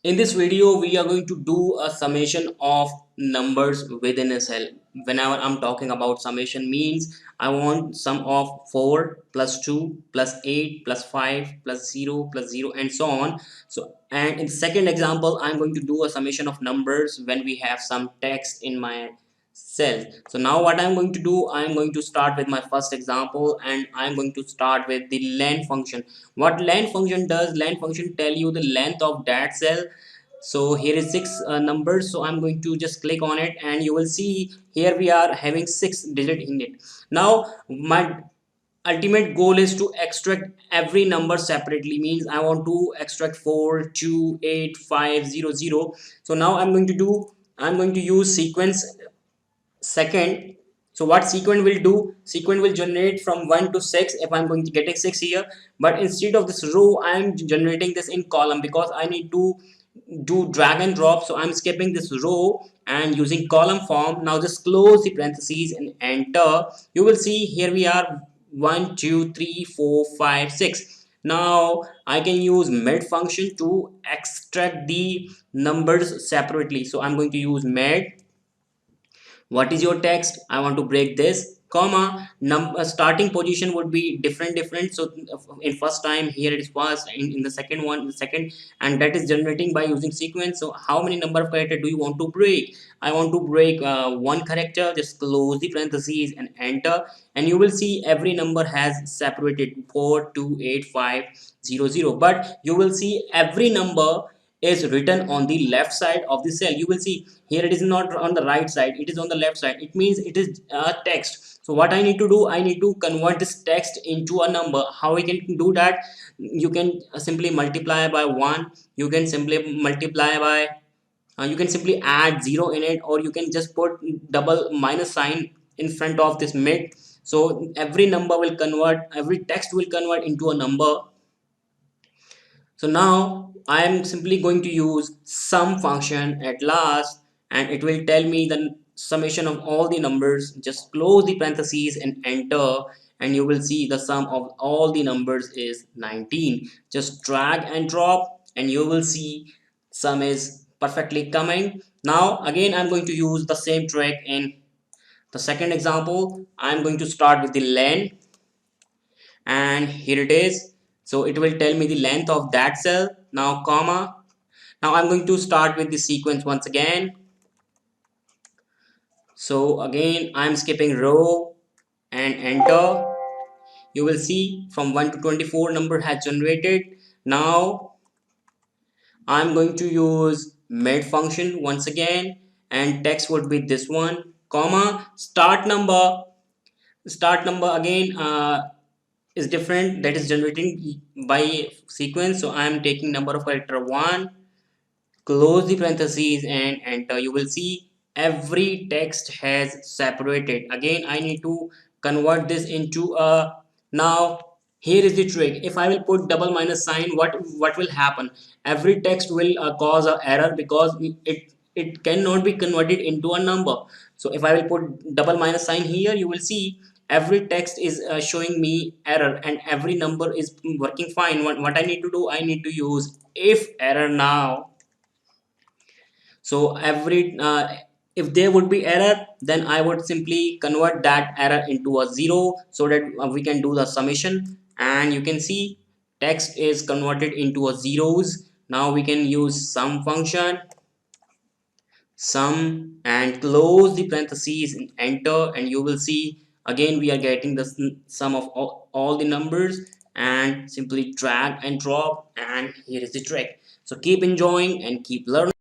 In this video, we are going to do a summation of numbers within a cell. Whenever I'm talking about summation means I want sum of 4 plus 2 plus 8 plus 5 plus 0 plus 0 and so on. So, and in the second example, I'm going to do a summation of numbers when we have some text in my cell. So now what I'm going to do, I'm going to start with my first example, and I'm going to start with the len function. What len function does, len function tell you the length of that cell. So here is six numbers, so I'm going to just click on it, and you will see here we are having 6 digit in it. Now my ultimate goal is to extract every number separately, means I want to extract 4 2 8 5 0 0. So now I'm going to use sequence second. So what sequence will do, sequence will generate from 1 to 6 if I'm going to get a 6 here, but instead of this row I'm generating this in column because I need to do drag and drop. So I'm skipping this row and using column form. Now just close the parentheses and enter. You will see here we are 1 2 3 4 5 6. Now I can use med function to extract the numbers separately. So I'm going to use med. What is your text? I want to break this comma. Starting position would be different. So in first time here it is first, in the second one the second, and that is generating by using sequence. So how many number of character do you want to break? I want to break one character. Just close the parentheses and enter, and you will see every number has separated 4 2 8 5 0 0. But you will see every number is written on the left side of the cell. You will see here it is not on the right side, it is on the left side. It means it is text. So what I need to do, I need to convert this text into a number. How we can do that? You can simply multiply by 1. You can simply multiply by you can simply add 0 in it, or you can just put double minus sign in front of this mid. So every number will convert, every text will convert into a number. So now I am simply going to use sum function at last, and it will tell me the summation of all the numbers. Just close the parentheses and enter, and you will see the sum of all the numbers is 19. Just drag and drop and you will see sum is perfectly coming. Now again I'm going to use the same trick in the second example. I'm going to start with the len, and here it is. So it will tell me the length of that cell. Now comma. Now I'm going to start with the sequence once again. So again I'm skipping row and enter. You will see from 1 to 24 number has generated. Now I'm going to use med function once again, and text would be this one comma. Start number again is different, that is generating by sequence. So I am taking number of character 1, close the parentheses and enter. You will see every text has separated. Again I need to convert this into a. Now here is the trick. If I will put double minus sign, what will happen? Every text will cause a error because it cannot be converted into a number. So if I will put double minus sign here, you will see every text is showing me error, and every number is working fine. What I need to do, I need to use if error now. So every if there would be error, then I would simply convert that error into a 0, so that we can do the summation. And you can see text is converted into a zeros. Now we can use sum function, sum, and close the parentheses and enter, and you will see again we are getting the sum of all the numbers. And simply drag and drop, and here is the trick. So keep enjoying and keep learning.